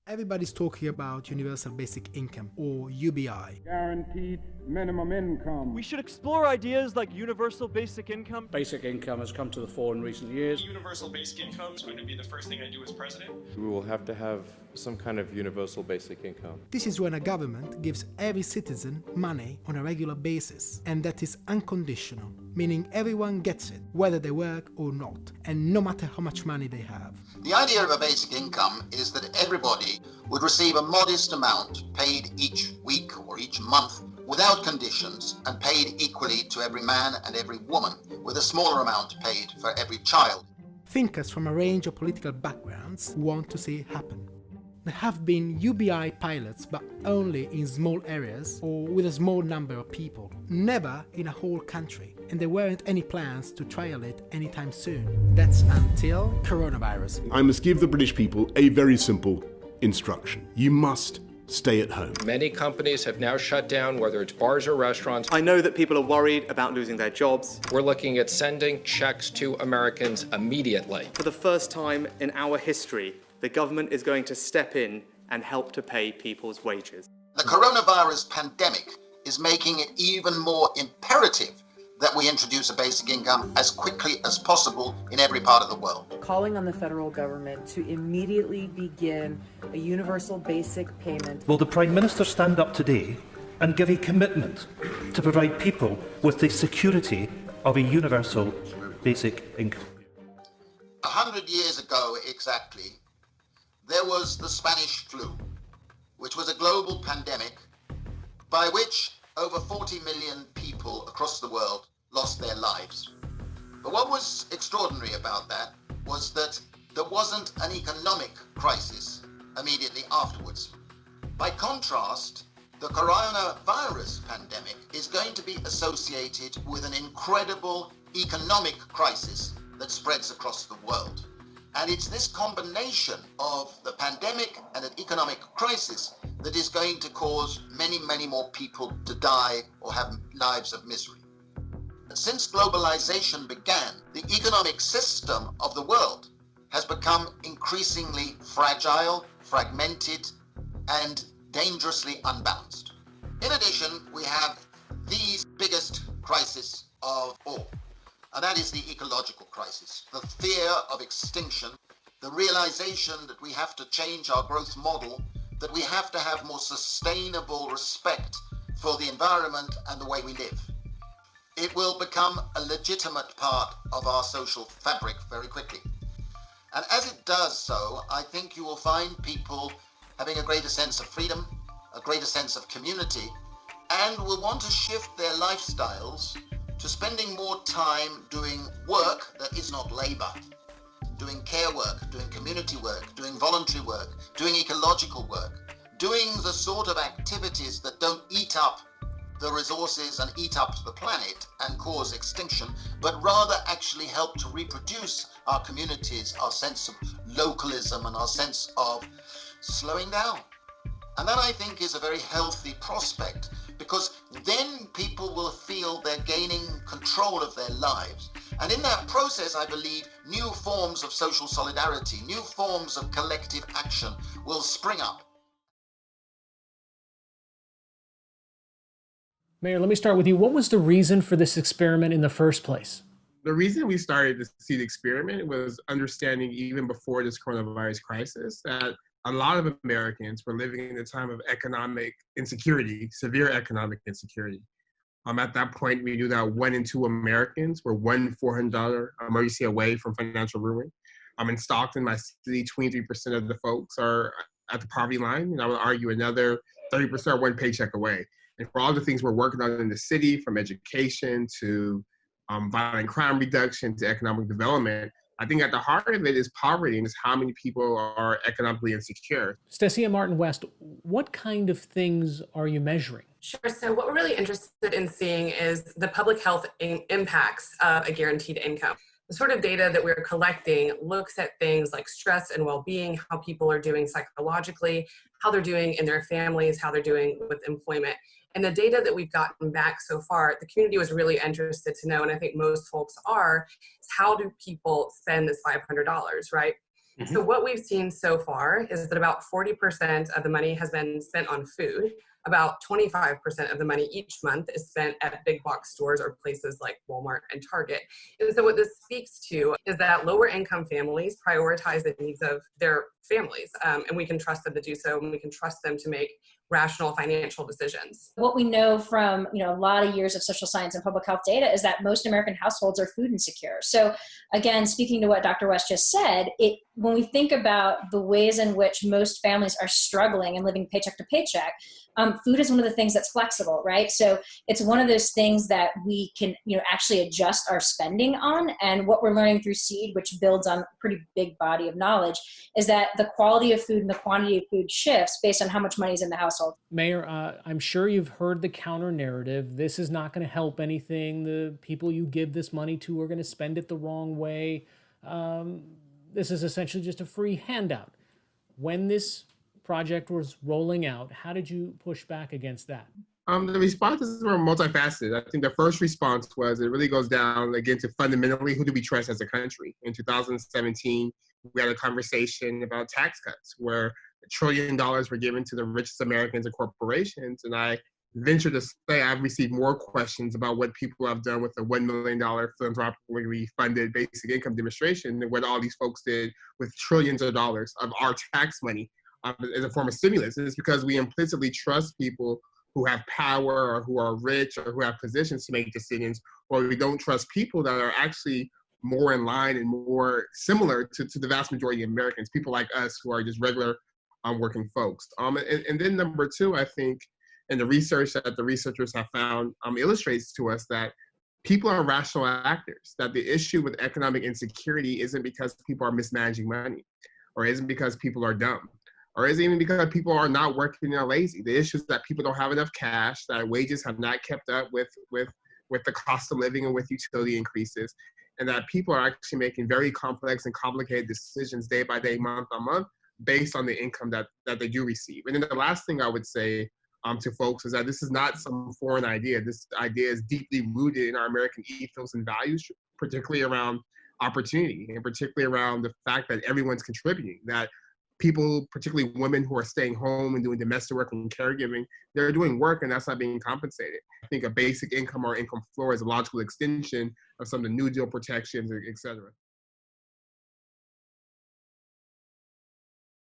Everybody's talking about Universal Basic Income, or UBI. Guaranteed minimum income. We should explore ideas like universal basic income. Basic income has come to the fore in recent years. Universal basic income is going to be the first thing I do as president. We will have to have some kind of universal basic income. This is when a government gives every citizen money on a regular basis, and that is unconditional, meaning everyone gets it, whether they work or not, and no matter how much money they have. The idea of a basic income is that everybody would receive a modest amount paid each week or each month without conditions and paid equally to every man and every woman, with a smaller amount paid for every child. Thinkers from a range of political backgrounds want to see it happen. There have been UBI pilots, but only in small areas or with a small number of people, never in a whole country, and there weren't any plans to trial it anytime soon. That's until coronavirus. I must give the British people a very simple instruction. You must stay at home. Many companies have now shut down, whether it's bars or restaurants. I know that people are worried about losing their jobs. We're looking at sending checks to Americans immediately. For the first time in our history, the government is going to step in and help to pay people's wages. The coronavirus pandemic is making it even more imperative that we introduce a basic income as quickly as possible in every part of the world. Calling on the federal government to immediately begin a universal basic payment. Will the Prime Minister stand up today and give a commitment to provide people with the security of a universal basic income? 100 years ago exactly, there was the Spanish flu, which was a global pandemic by which over 40 million people across the world lost their lives. But what was extraordinary about that was that there wasn't an economic crisis immediately afterwards. By contrast, the coronavirus pandemic is going to be associated with an incredible economic crisis that spreads across the world. And it's this combination of the pandemic and an economic crisis that is going to cause many, many more people to die or have lives of misery. Since globalization began, the economic system of the world has become increasingly fragile, fragmented, and dangerously unbalanced. In addition, we have the biggest crisis of all, and that is the ecological crisis, the fear of extinction, the realization that we have to change our growth model, that we have to have more sustainable respect for the environment and the way we live. It will become a legitimate part of our social fabric very quickly. And as it does so, I think you will find people having a greater sense of freedom, a greater sense of community, and will want to shift their lifestyles to spending more time doing work that is not labor, doing care work, doing community work, doing voluntary work, doing ecological work, doing the sort of activities that don't eat up the resources and eat up the planet and cause extinction, but rather actually help to reproduce our communities, our sense of localism and our sense of slowing down. And that, I think, is a very healthy prospect, because then people will feel they're gaining control of their lives. And in that process, I believe new forms of social solidarity, new forms of collective action will spring up. Mayor, let me start with you. What was the reason for this experiment in the first place? The reason we started to see the experiment was understanding, even before this coronavirus crisis, that a lot of Americans were living in a time of economic insecurity, severe economic insecurity. At that point, we knew that 1 in 2 Americans were one $400 emergency away from financial ruin. In Stockton, my city, 23% of the folks are at the poverty line, and I would argue another 30% are one paycheck away. And for all the things we're working on in the city, from education to violent crime reduction to economic development, I think at the heart of it is poverty, and is how many people are economically insecure. Stacia Martin West, what kind of things are you measuring? Sure. So what we're really interested in seeing is the public health impacts of a guaranteed income. The sort of data that we're collecting looks at things like stress and well-being, how people are doing psychologically, how they're doing in their families, how they're doing with employment. And the data that we've gotten back so far, the community was really interested to know, and I think most folks are, is how do people spend this $500, right? So what we've seen so far is that about 40% of the money has been spent on food. About 25% of the money each month is spent at big box stores or places like Walmart and Target. And so what this speaks to is that lower income families prioritize the needs of their families, and we can trust them to do so, and we can trust them to make rational financial decisions. What we know from a lot of years of social science and public health data is that most American households are food insecure. So again, speaking to what Dr. West just said, when we think about the ways in which most families are struggling and living paycheck to paycheck, food is one of the things that's flexible, right? So it's one of those things that we can actually adjust our spending on. And what we're learning through SEED, which builds on a pretty big body of knowledge, is that the quality of food and the quantity of food shifts based on how much money is in the household. Mayor, I'm sure you've heard the counter narrative. This is not going to help anything. The people you give this money to are going to spend it the wrong way. This is essentially just a free handout. When this project was rolling out, how did you push back against that? The responses were multifaceted. I think the first response was it really goes down again to fundamentally who do we trust as a country. In 2017, we had a conversation about tax cuts where $1 trillion were given to the richest Americans and corporations. And I venture to say I've received more questions about what people have done with the $1 million philanthropically funded basic income demonstration than what all these folks did with trillions of dollars of our tax money as a form of stimulus. And it's because we implicitly trust people who have power or who are rich or who have positions to make decisions, or we don't trust people that are actually more in line and more similar to the vast majority of Americans, people like us who are just regular working folks. And then number two, I think, and the research that the researchers have found illustrates to us that people are rational actors, that the issue with economic insecurity isn't because people are mismanaging money, or isn't because people are dumb, or isn't even because people are not working and are lazy. The issue is that people don't have enough cash, that wages have not kept up with the cost of living and with utility increases, and that people are actually making very complex and complicated decisions day by day, month on month, based on the income that they do receive. And then the last thing I would say to folks is that this is not some foreign idea. This idea is deeply rooted in our American ethos and values, particularly around opportunity, and particularly around the fact that everyone's contributing, that people, particularly women who are staying home and doing domestic work and caregiving, they're doing work and that's not being compensated. I think a basic income or income floor is a logical extension of some of the New Deal protections, et cetera.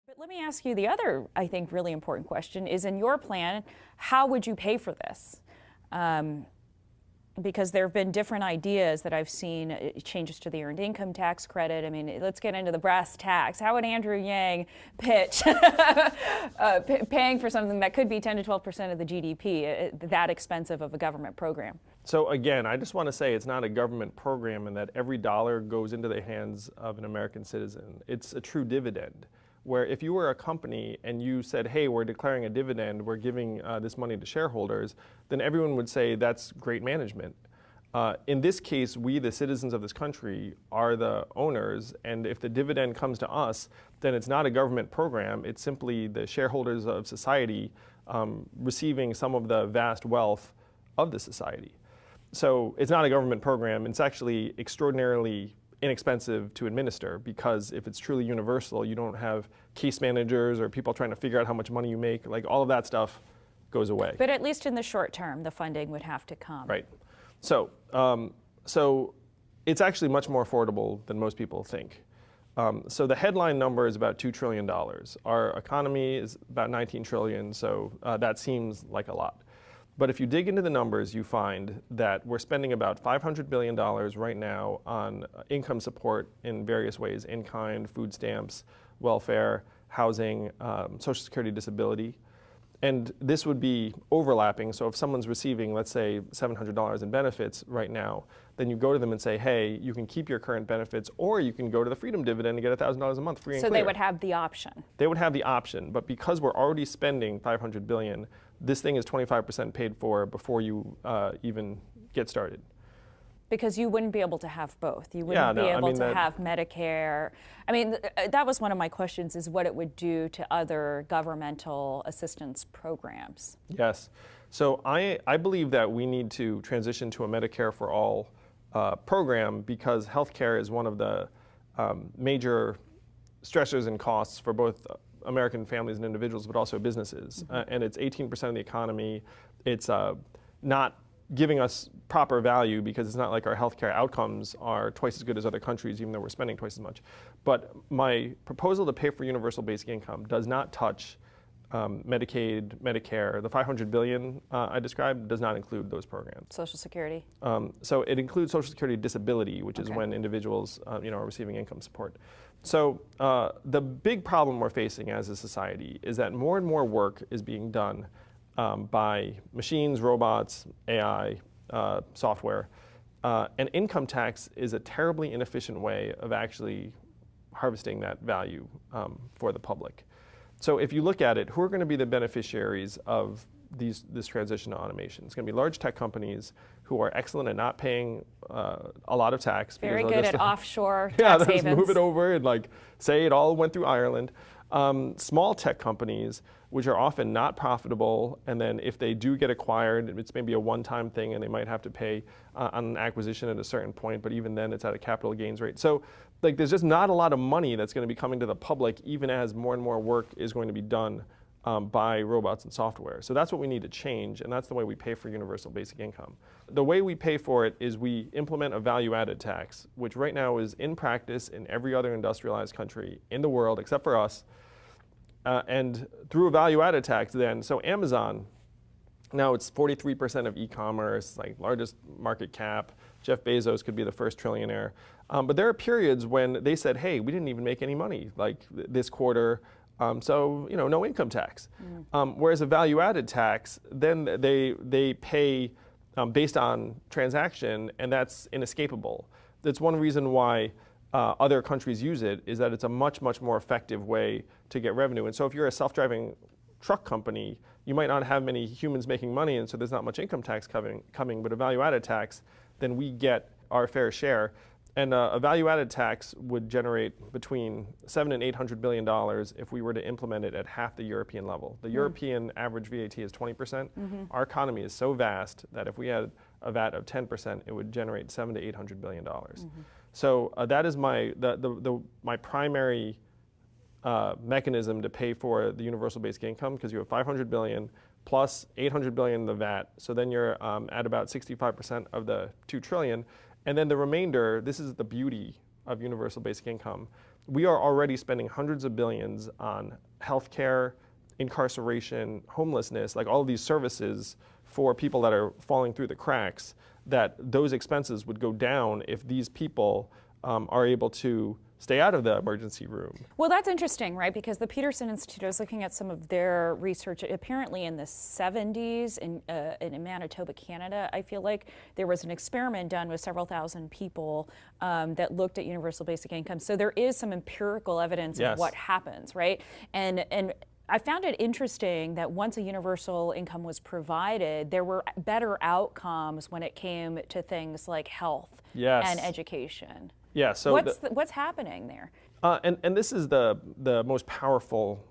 But let me ask you the other, I think, really important question is, in your plan, how would you pay for this? Because there have been different ideas that I've seen, changes to the earned income tax credit. I mean, let's get into the brass tacks. How would Andrew Yang pitch paying for something that could be 10 to 12% of the GDP, that expensive of a government program? So again, I just want to say it's not a government program and that every dollar goes into the hands of an American citizen. It's a true dividend, where if you were a company and you said, hey, we're declaring a dividend, we're giving this money to shareholders, then everyone would say that's great management. In this case, we, the citizens of this country, are the owners, and if the dividend comes to us, then it's not a government program, it's simply the shareholders of society receiving some of the vast wealth of the society. So it's not a government program, it's actually extraordinarily inexpensive to administer, because if it's truly universal, you don't have case managers or people trying to figure out how much money you make. Like, all of that stuff goes away. But at least in the short term, the funding would have to come. Right. So, so it's actually much more affordable than most people think. So the headline number is about $2 trillion. Our economy is about 19 trillion, so that seems like a lot. But if you dig into the numbers, you find that we're spending about $500 billion right now on income support in various ways: in-kind, food stamps, welfare, housing, Social Security, disability. And this would be overlapping. So if someone's receiving, let's say, $700 in benefits right now, then you go to them and say, hey, you can keep your current benefits, or you can go to the Freedom Dividend and get $1,000 a month free and clear. So they would have the option. They would have the option, but because we're already spending $500 billion, this thing is 25% paid for before you even get started. Because you wouldn't be able to have both. You wouldn't be able to have Medicare. I mean, that was one of my questions, is what it would do to other governmental assistance programs. Yes. So I believe that we need to transition to a Medicare for all program, because healthcare is one of the major stressors and costs for both American families and individuals, but also businesses. And it's 18% of the economy. It's not giving us proper value because it's not like our healthcare outcomes are twice as good as other countries, even though we're spending twice as much. But my proposal to pay for universal basic income does not touch Medicaid, Medicare. The $500 billion I described does not include those programs. Social Security. So it includes Social Security disability, which is when individuals are receiving income support. So the big problem we're facing as a society is that more and more work is being done by machines, robots, AI, software. And income tax is a terribly inefficient way of actually harvesting that value for the public. So if you look at it, who are going to be the beneficiaries of this transition to automation? It's going to be large tech companies who are excellent at not paying a lot of tax. Very good at offshore tax havens. Just move it over and like say it all went through Ireland. Small tech companies, which are often not profitable, and then if they do get acquired, it's maybe a one-time thing and they might have to pay on an acquisition at a certain point, but even then it's at a capital gains rate. So like there's just not a lot of money that's going to be coming to the public even as more and more work is going to be done by robots and software. So that's what we need to change, and that's the way we pay for universal basic income. The way we pay for it is we implement a value-added tax, which right now is in practice in every other industrialized country in the world except for us. And through a value-added tax then, so Amazon, now it's 43% of e-commerce, like largest market cap. Jeff Bezos could be the first trillionaire. But there are periods when they said, hey, we didn't even make any money like this quarter. So no income tax. Whereas a value-added tax, then they pay based on transaction, and that's inescapable. That's one reason why other countries use it, is that it's a much, much more effective way to get revenue. And so if you're a self-driving truck company, you might not have many humans making money, and so there's not much income tax coming, but a value-added tax, then we get our fair share. And a value-added tax would generate between $700 and $800 billion if we were to implement it at half the European level. The European average VAT is 20%. Our economy is so vast that if we had a VAT of 10%, it would generate $700 to $800 billion. So that is my primary mechanism to pay for the universal basic income, because you have $500 billion plus $800 billion in the VAT. So then you're at about 65% of the $2 trillion. And then the remainder, this is the beauty of universal basic income. We are already spending hundreds of billions on healthcare, incarceration, homelessness, like all of these services for people that are falling through the cracks, that those expenses would go down if these people are able to stay out of the emergency room. Well, that's interesting, right? Because the Peterson Institute, I was looking at some of their research, apparently in the 70s in Manitoba, Canada, I feel like there was an experiment done with several thousand people that looked at universal basic income. So there is some empirical evidence of what happens, right? And I found it interesting that once a universal income was provided, there were better outcomes when it came to things like health and education. Yeah, so what's happening there? And this is the most powerful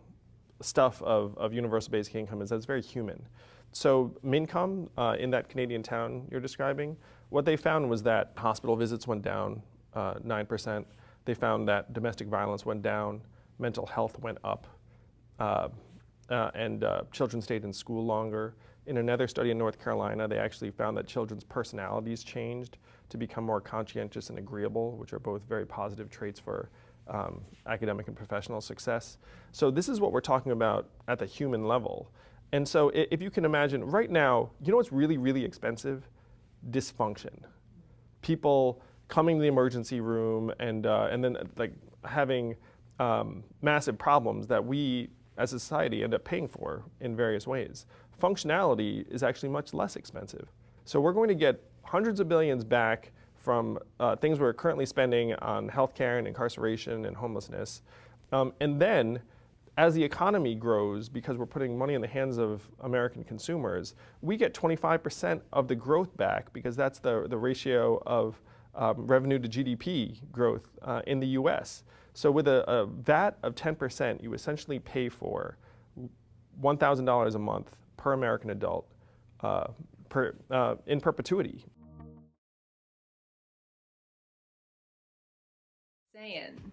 stuff of universal basic income, is that it's very human. So Mincom, in that Canadian town you're describing, what they found was that hospital visits went down 9%. They found that domestic violence went down, mental health went up, and children stayed in school longer. In another study in North Carolina, they actually found that children's personalities changed to become more conscientious and agreeable, which are both very positive traits for academic and professional success. So this is what we're talking about at the human level. And so if you can imagine, right now, you know what's really, really expensive? Dysfunction. People coming to the emergency room and then like having massive problems that we as a society end up paying for in various ways. Functionality is actually much less expensive. So we're going to get hundreds of billions back from things we're currently spending on healthcare and incarceration and homelessness. And then as the economy grows, because we're putting money in the hands of American consumers, we get 25% of the growth back, because that's the ratio of revenue to GDP growth in the US. So with a VAT of 10%, you essentially pay for $1,000 a month per American adult in perpetuity. Saying.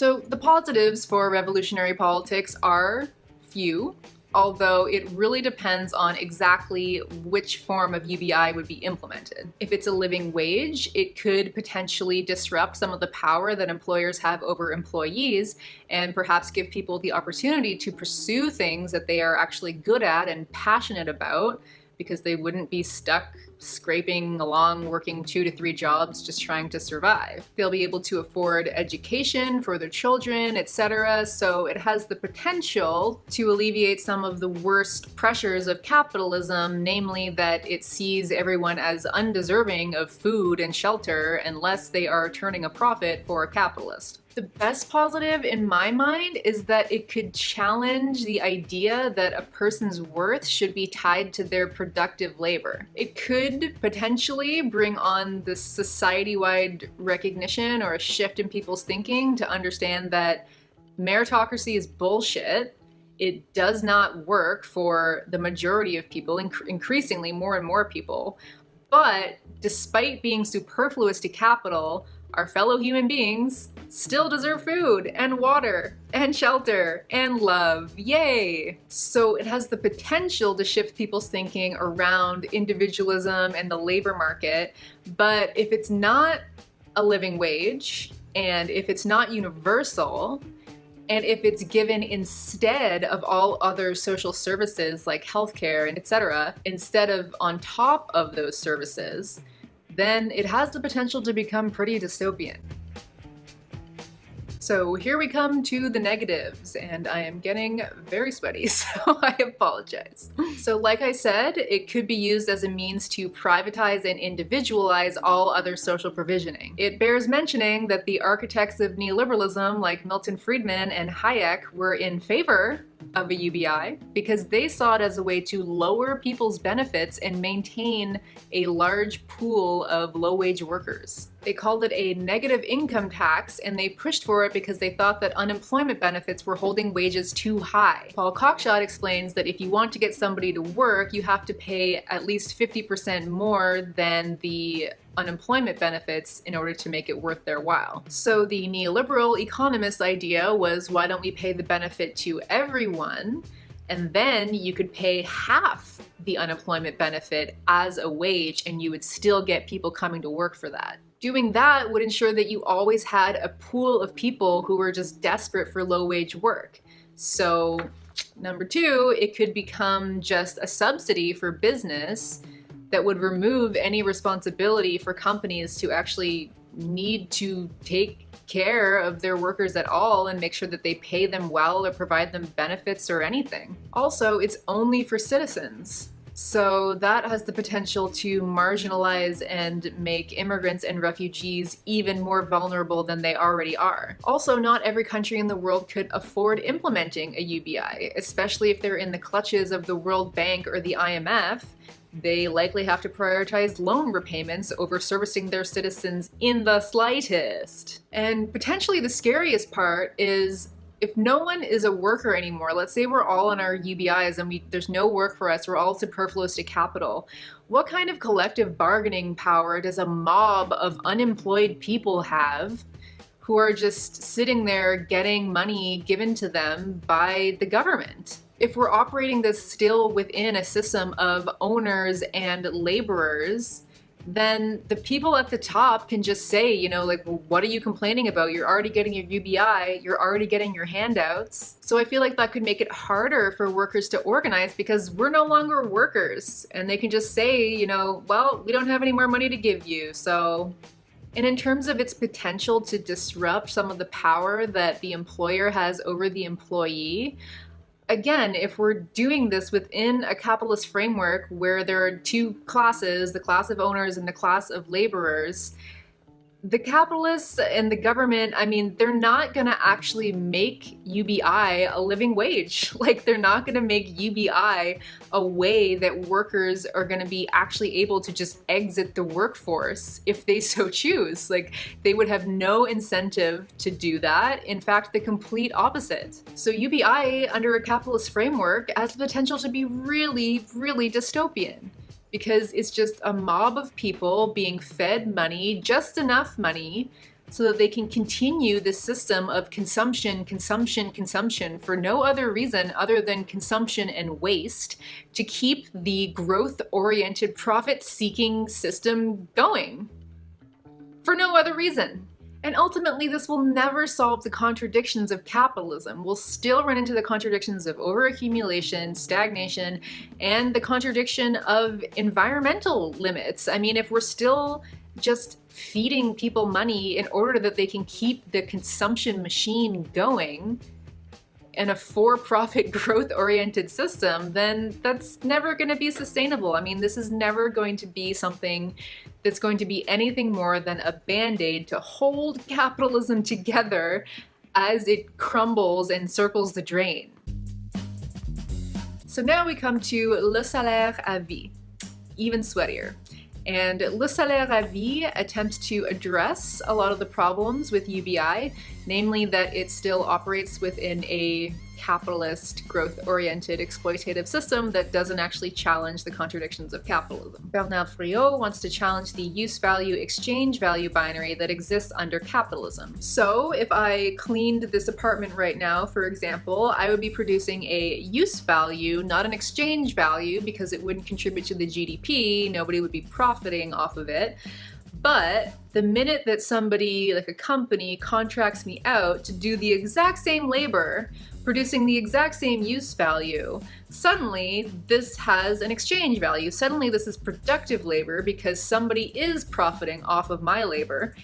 So the positives for revolutionary politics are few, although it really depends on exactly which form of UBI would be implemented. If it's a living wage, it could potentially disrupt some of the power that employers have over employees and perhaps give people the opportunity to pursue things that they are actually good at and passionate about, because they wouldn't be stuck scraping along working 2 to 3 jobs just trying to survive. They'll be able to afford education for their children, etc. So it has the potential to alleviate some of the worst pressures of capitalism, namely that it sees everyone as undeserving of food and shelter unless they are turning a profit for a capitalist. The best positive in my mind is that it could challenge the idea that a person's worth should be tied to their productive labor. It could potentially bring on this society-wide recognition or a shift in people's thinking to understand that meritocracy is bullshit. It does not work for the majority of people, increasingly more and more people. But despite being superfluous to capital, our fellow human beings still deserve food and water and shelter and love. Yay! So it has the potential to shift people's thinking around individualism and the labor market. But if it's not a living wage, and if it's not universal, and if it's given instead of all other social services like healthcare and etc., instead of on top of those services, then it has the potential to become pretty dystopian. So here we come to the negatives, and I am getting very sweaty, so I apologize. So like I said, it could be used as a means to privatize and individualize all other social provisioning. It bears mentioning that the architects of neoliberalism like Milton Friedman and Hayek were in favor of a UBI because they saw it as a way to lower people's benefits and maintain a large pool of low-wage workers. They called it a negative income tax, and they pushed for it because they thought that unemployment benefits were holding wages too high. Paul Cockshott explains that if you want to get somebody to work, you have to pay at least 50% more than the unemployment benefits in order to make it worth their while. So the neoliberal economist idea was, why don't we pay the benefit to everyone, and then you could pay half the unemployment benefit as a wage and you would still get people coming to work for that. Doing that would ensure that you always had a pool of people who were just desperate for low-wage work. So number 2, it could become just a subsidy for business that would remove any responsibility for companies to actually need to take care of their workers at all and make sure that they pay them well or provide them benefits or anything. Also, it's only for citizens. So that has the potential to marginalize and make immigrants and refugees even more vulnerable than they already are. Also, not every country in the world could afford implementing a UBI, especially if they're in the clutches of the World Bank or the IMF. They likely have to prioritize loan repayments over servicing their citizens in the slightest. And potentially the scariest part is, if no one is a worker anymore, let's say we're all on our UBIs and there's no work for us, we're all superfluous to capital, what kind of collective bargaining power does a mob of unemployed people have who are just sitting there getting money given to them by the government? If we're operating this still within a system of owners and laborers, then the people at the top can just say, you know, like, well, what are you complaining about? You're already getting your UBI, you're already getting your handouts. So I feel like that could make it harder for workers to organize because we're no longer workers. And they can just say, you know, well, we don't have any more money to give you, so. And in terms of its potential to disrupt some of the power that the employer has over the employee, again, if we're doing this within a capitalist framework where there are 2 classes, the class of owners and the class of laborers, the capitalists and the government, I mean, they're not gonna actually make UBI a living wage. Like, they're not gonna make UBI a way that workers are gonna be actually able to just exit the workforce if they so choose. Like, they would have no incentive to do that. In fact, the complete opposite. So UBI under a capitalist framework has the potential to be really, really dystopian, because it's just a mob of people being fed money, just enough money, so that they can continue this system of consumption for no other reason other than consumption and waste, to keep the growth-oriented, profit-seeking system going for no other reason. And ultimately, this will never solve the contradictions of capitalism. We'll still run into the contradictions of overaccumulation, stagnation, and the contradiction of environmental limits. I mean, if we're still just feeding people money in order that they can keep the consumption machine going in a for-profit, growth-oriented system, then that's never going to be sustainable. I mean, this is never going to be something that's going to be anything more than a band-aid to hold capitalism together as it crumbles and circles the drain. So now we come to le salaire à vie, even sweatier. And le salaire à vie attempts to address a lot of the problems with UBI, namely that it still operates within a capitalist, growth-oriented, exploitative system that doesn't actually challenge the contradictions of capitalism. Bernard Friot wants to challenge the use-value, exchange-value binary that exists under capitalism. So if I cleaned this apartment right now, for example, I would be producing a use value, not an exchange value, because it wouldn't contribute to the GDP, nobody would be profiting off of it. But the minute that somebody, like a company, contracts me out to do the exact same labor, producing the exact same use value, suddenly this has an exchange value. Suddenly this is productive labor because somebody is profiting off of my labor,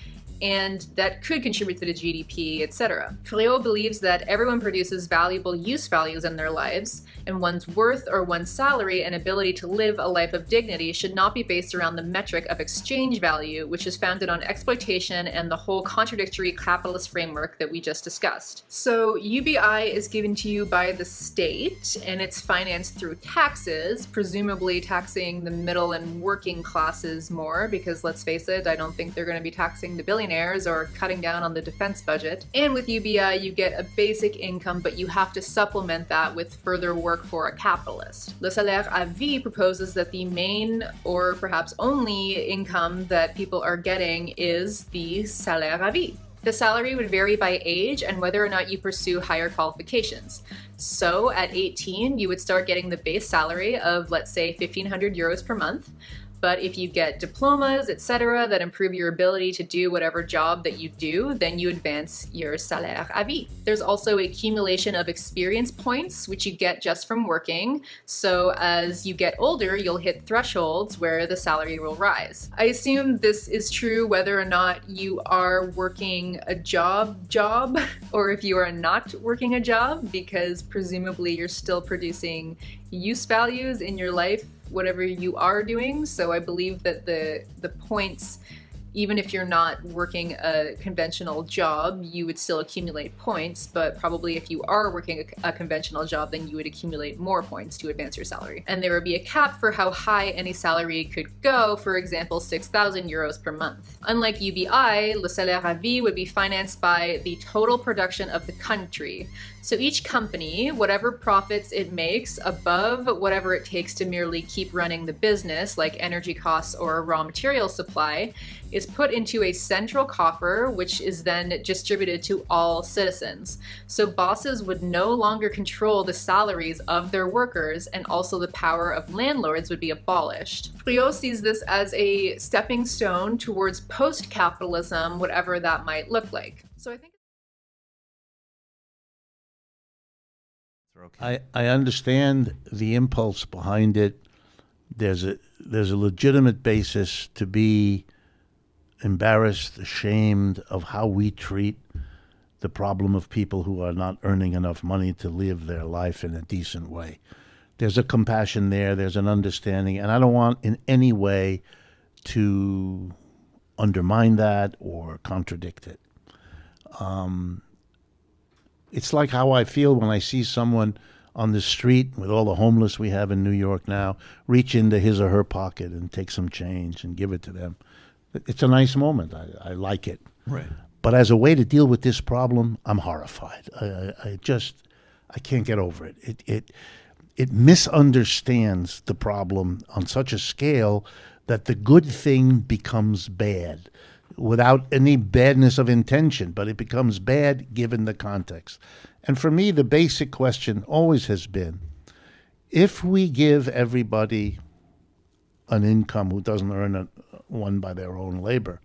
and that could contribute to the GDP, etc. Friot believes that everyone produces valuable use values in their lives, and one's worth or one's salary and ability to live a life of dignity should not be based around the metric of exchange value, which is founded on exploitation and the whole contradictory capitalist framework that we just discussed. So UBI is given to you by the state, and it's financed through taxes, presumably taxing the middle and working classes more, because let's face it, I don't think they're going to be taxing the billionaires or cutting down on the defense budget. And with UBI, you get a basic income, but you have to supplement that with further work for a capitalist. Le salaire à vie proposes that the main, or perhaps only, income that people are getting is the salaire à vie. The salary would vary by age and whether or not you pursue higher qualifications. So at 18, you would start getting the base salary of, let's say, 1,500 euros per month. But if you get diplomas, etc., that improve your ability to do whatever job that you do, then you advance your salaire à vie. There's also a accumulation of experience points, which you get just from working. So as you get older, you'll hit thresholds where the salary will rise. I assume this is true whether or not you are working a job, or if you are not working a job, because presumably you're still producing use values in your life, whatever you are doing. So I believe that the points, even if you're not working a conventional job, you would still accumulate points, but probably if you are working a conventional job, then you would accumulate more points to advance your salary. And there would be a cap for how high any salary could go, for example, 6,000 euros per month. Unlike UBI, le salaire à vie would be financed by the total production of the country. So each company, whatever profits it makes above whatever it takes to merely keep running the business, like energy costs or raw material supply, is put into a central coffer, which is then distributed to all citizens. So bosses would no longer control the salaries of their workers, and also the power of landlords would be abolished. Friot sees this as a stepping stone towards post-capitalism, whatever that might look like. So I think I understand the impulse behind it. There's a legitimate basis to be embarrassed, ashamed of how we treat the problem of people who are not earning enough money to live their life in a decent way. There's a compassion there, there's an understanding, and I don't want in any way to undermine that or contradict it. It's like how I feel when I see someone on the street with all the homeless we have in New York now reach into his or her pocket and take some change and give it to them. It's a nice moment. I like it. Right. But as a way to deal with this problem, I'm horrified. I can't get over it. It misunderstands the problem on such a scale that the good thing becomes bad. without any badness of intention, but it becomes bad given the context. And for me, the basic question always has been, if we give everybody an income who doesn't earn one by their own labor,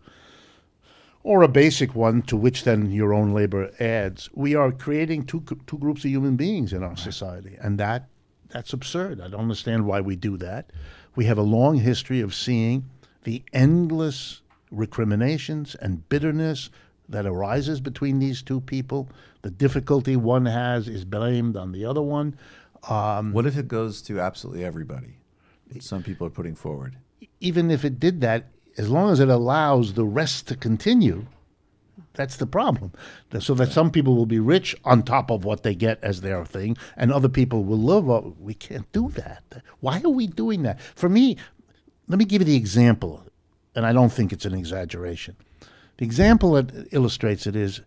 or a basic one to which then your own labor adds, we are creating two groups of human beings in our society. And that's absurd. I don't understand why we do that. We have a long history of seeing the endless recriminations and bitterness that arises between these two people. The difficulty one has is blamed on the other one. What if it goes to absolutely everybody? Some people are putting forward. Even if it did that, as long as it allows the rest to continue, that's the problem. So that some people will be rich on top of what they get as their thing, and other people will live. We can't do that. Why are we doing that? For me, let me give you the example, and I don't think it's an exaggeration. The example that illustrates it is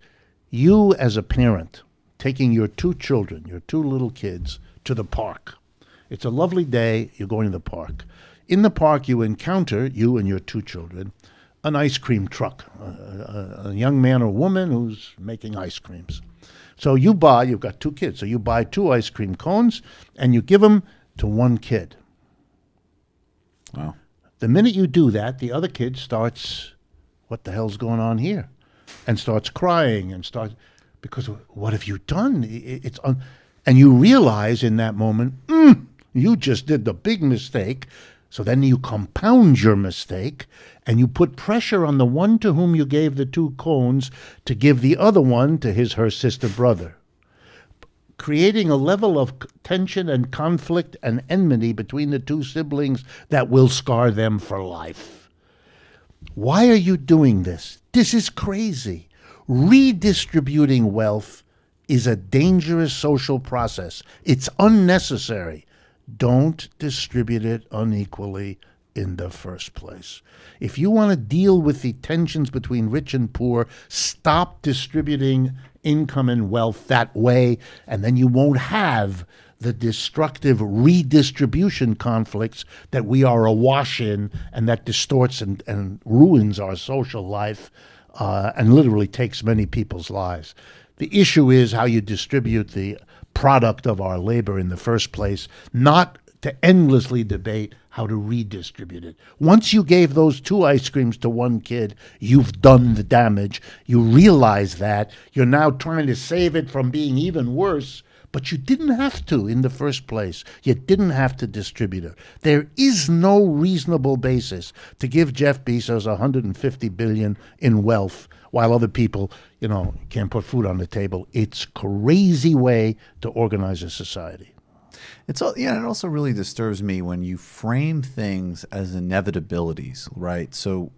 you as a parent taking your two children, your two little kids, to the park. It's a lovely day. You're going to the park. In the park, you encounter, you and your two children, an ice cream truck, a young man or woman who's making ice creams. So you've got two kids, so you buy 2 ice cream cones and you give them to one kid. Wow. The minute you do that, the other kid starts, what the hell's going on here? And starts crying and because what have you done? And you realize in that moment, you just did the big mistake. So then you compound your mistake and you put pressure on the one to whom you gave the 2 cones to give the other one to his, her sister, brother, creating a level of tension and conflict and enmity between the 2 siblings that will scar them for life. Why are you doing this? This is crazy. Redistributing wealth is a dangerous social process. It's unnecessary. Don't distribute it unequally in the first place. If you want to deal with the tensions between rich and poor, stop distributing income and wealth that way, and then you won't have the destructive redistribution conflicts that we are awash in and that distorts and ruins our social life and literally takes many people's lives. The issue is how you distribute the product of our labor in the first place, not to endlessly debate how to redistribute it. Once you gave those 2 ice creams to one kid, you've done the damage. You realize that. You're now trying to save it from being even worse, but you didn't have to in the first place. You didn't have to distribute it. There is no reasonable basis to give Jeff Bezos $150 billion in wealth while other people, can't put food on the table. It's a crazy way to organize a society. It also really disturbs me when you frame things as inevitabilities, right? So,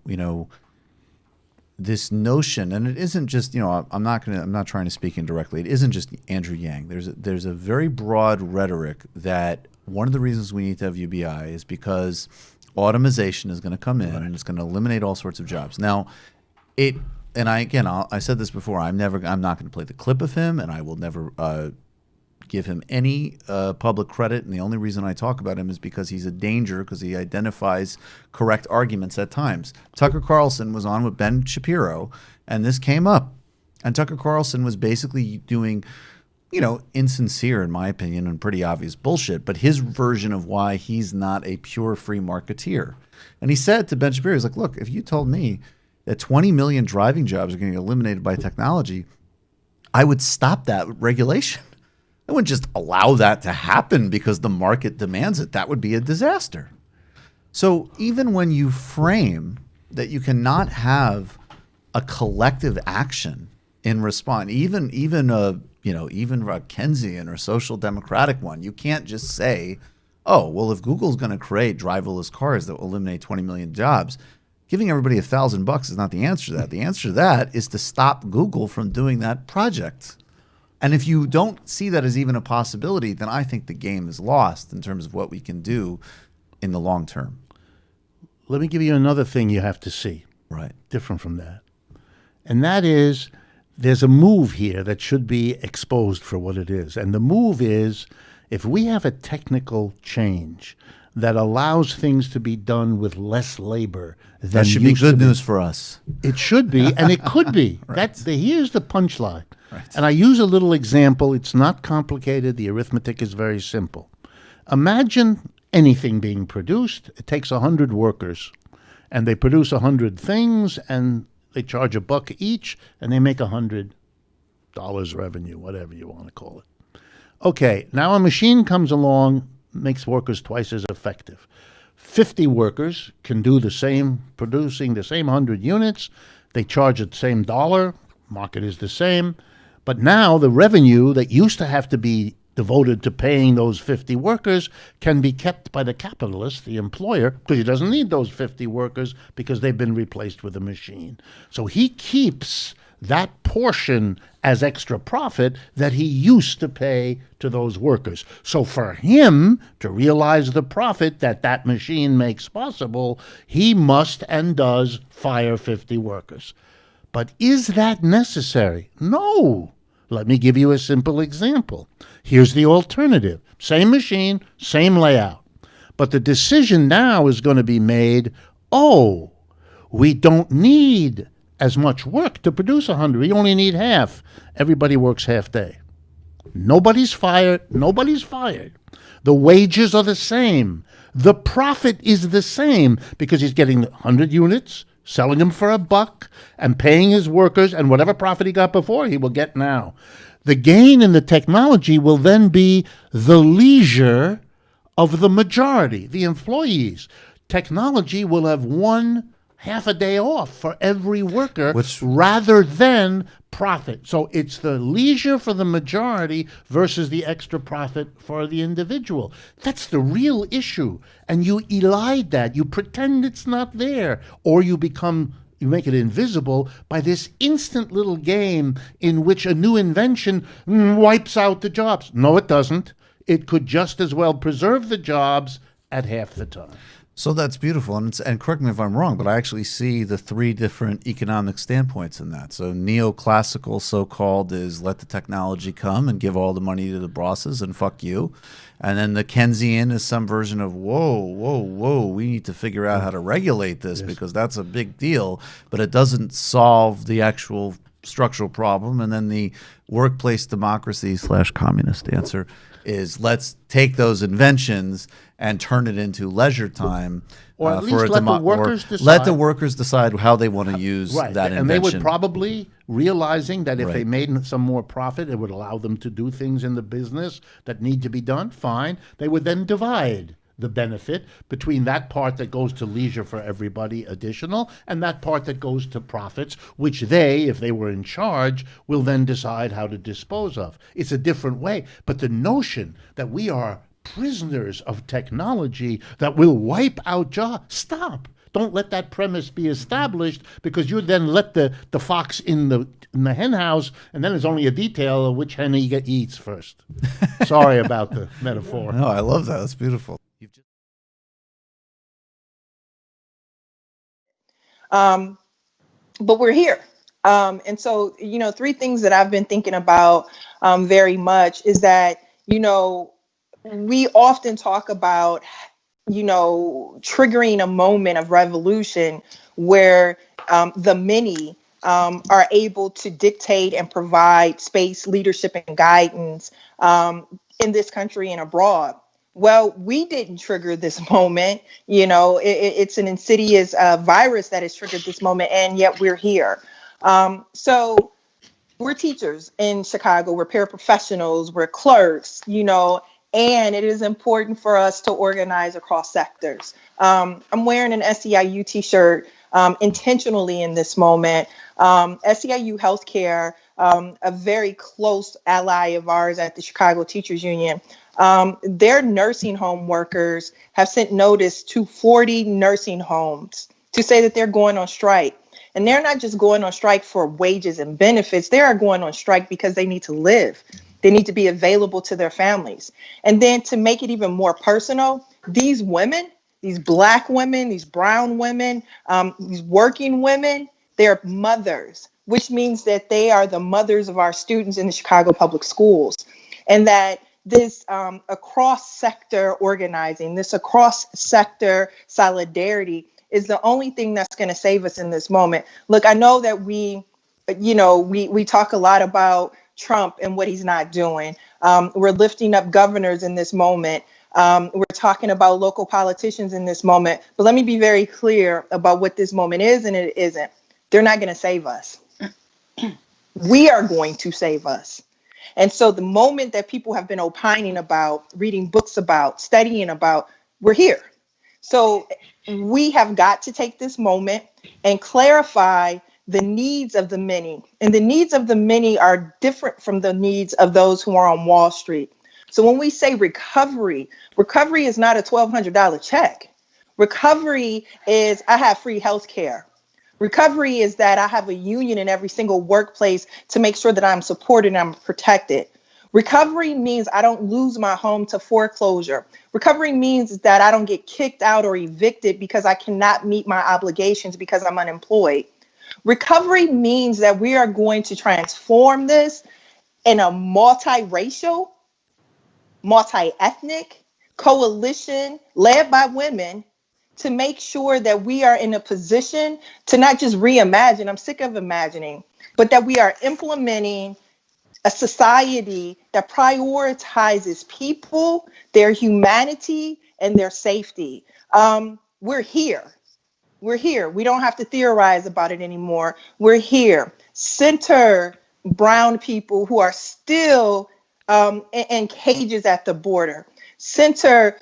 this notion, and it isn't just, I'm not trying to speak indirectly. It isn't just Andrew Yang. There's a very broad rhetoric that one of the reasons we need to have UBI is because automation is going to come in and it's going to eliminate all sorts of jobs. Now, I said this before. I'm not going to play the clip of him, and I will never give him any public credit. And the only reason I talk about him is because he's a danger, because he identifies correct arguments at times. Tucker Carlson was on with Ben Shapiro, and this came up. And Tucker Carlson was basically doing, insincere, in my opinion, and pretty obvious bullshit, but his version of why he's not a pure free marketeer. And he said to Ben Shapiro, he's like, look, if you told me that 20 million driving jobs are going to get eliminated by technology, I would stop that regulation. I wouldn't just allow that to happen because the market demands it. That would be a disaster. So even when you frame that you cannot have a collective action in response, even a Keynesian or social democratic one, you can't just say, oh, well, if Google's going to create driverless cars that will eliminate 20 million jobs, giving everybody $1,000 is not the answer to that. The answer to that is to stop Google from doing that project. And if you don't see that as even a possibility, then I think the game is lost in terms of what we can do in the long term. Let me give you another thing you have to see. Right. Different from that. And that is, there's a move here that should be exposed for what it is. And the move is, if we have a technical change that allows things to be done with less labor than That should be used to good news for us. It should be, and it could be. Right. Here's the punchline. Right. And I use a little example. It's not complicated. The arithmetic is very simple. Imagine anything being produced. It takes 100 workers, and they produce 100 things, and they charge $1 each, and they make $100 revenue, whatever you want to call it. Okay, now a machine comes along, makes workers twice as effective. 50 workers can do the same, producing the same 100 units. They charge the same dollar. Market is the same. But now the revenue that used to have to be devoted to paying those 50 workers can be kept by the capitalist, the employer, because he doesn't need those 50 workers because they've been replaced with a machine. So he keeps that portion as extra profit that he used to pay to those workers. So for him to realize the profit that that machine makes possible, he must and does fire 50 workers. But is that necessary? No. Let me give you a simple example. Here's the alternative. Same machine, same layout. But the decision now is going to be made, oh, we don't need as much work to produce 100. We only need half. Everybody works half day. Nobody's fired. Nobody's fired. The wages are the same. The profit is the same because he's getting 100 units, selling them for $1, and paying his workers, and whatever profit he got before, he will get now. The gain in the technology will then be the leisure of the majority, the employees. Technology will have half a day off for every worker rather than profit. So it's the leisure for the majority versus the extra profit for the individual. That's the real issue. And you elide that. You pretend it's not there, or you make it invisible by this instant little game in which a new invention wipes out the jobs. No, it doesn't. It could just as well preserve the jobs at half the time. So that's beautiful. And correct me if I'm wrong, but I actually see the 3 different economic standpoints in that. So neoclassical, so-called, is let the technology come and give all the money to the bosses and fuck you. And then the Keynesian is some version of, whoa, we need to figure out how to regulate this because that's a big deal. But it doesn't solve the actual structural problem. And then the workplace democracy / communist answer is let's take those inventions and turn it into leisure time, or at least let the workers decide. Let the workers decide how they want to use that invention. And they would probably, realizing that if they made some more profit, it would allow them to do things in the business that need to be done, fine. They would then divide the benefit between that part that goes to leisure for everybody additional and that part that goes to profits, which they, if they were in charge, will then decide how to dispose of. It's a different way. But the notion that we are prisoners of technology that will wipe out jobs, stop. Don't let that premise be established, because you then let the fox in the hen house, and then there's only a detail of which hen he eats first. Sorry about the metaphor. No, I love that. That's beautiful. But we're here. And so, 3 things that I've been thinking about very much is that, we often talk about, triggering a moment of revolution where the many are able to dictate and provide space, leadership, and guidance in this country and abroad. Well, we didn't trigger this moment. It's an insidious virus that has triggered this moment, and yet we're here. So we're teachers in Chicago. We're paraprofessionals. We're clerks, and it is important for us to organize across sectors. I'm wearing an SEIU t-shirt intentionally in this moment. SEIU Healthcare, a very close ally of ours at the Chicago Teachers Union, their nursing home workers have sent notice to 40 nursing homes to say that they're going on strike. And they're not just going on strike for wages and benefits. They are going on strike because they need to live. They need to be available to their families. And then to make it even more personal, these women, these Black women, these brown women, these working women, they're mothers, which means that they are the mothers of our students in the Chicago public schools. And that this across sector organizing, this across sector solidarity is the only thing that's going to save us in this moment. Look, I know that we talk a lot about Trump and what he's not doing. We're lifting up governors in this moment. We're talking about local politicians in this moment. But let me be very clear about what this moment is and it isn't. They're not going to save us. We are going to save us. And so the moment that people have been opining about, reading books about, studying about, we're here. So we have got to take this moment and clarify the needs of the many. And the needs of the many are different from the needs of those who are on Wall Street. So when we say recovery, recovery is not a $1,200 check. Recovery is I have free health care. Recovery is that I have a union in every single workplace to make sure that I'm supported and I'm protected. Recovery means I don't lose my home to foreclosure. Recovery means that I don't get kicked out or evicted because I cannot meet my obligations because I'm unemployed. Recovery means that we are going to transform this in a multiracial, multi-ethnic coalition led by women to make sure that we are in a position to not just reimagine, I'm sick of imagining, but that we are implementing a society that prioritizes people, their humanity, and their safety. We're here. We're here. We don't have to theorize about it anymore. We're here. Center brown people who are still in cages at the border. Center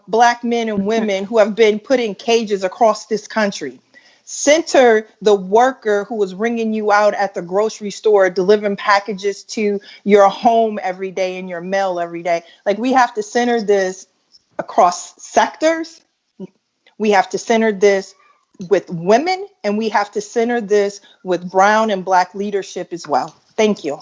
Black men and women who have been put in cages across this country. Center the worker who was ringing you out at the grocery store, delivering packages to your home every day and your mail every day. Like, we have to center this across sectors. We have to center this with women, and we have to center this with brown and Black leadership as well. Thank you.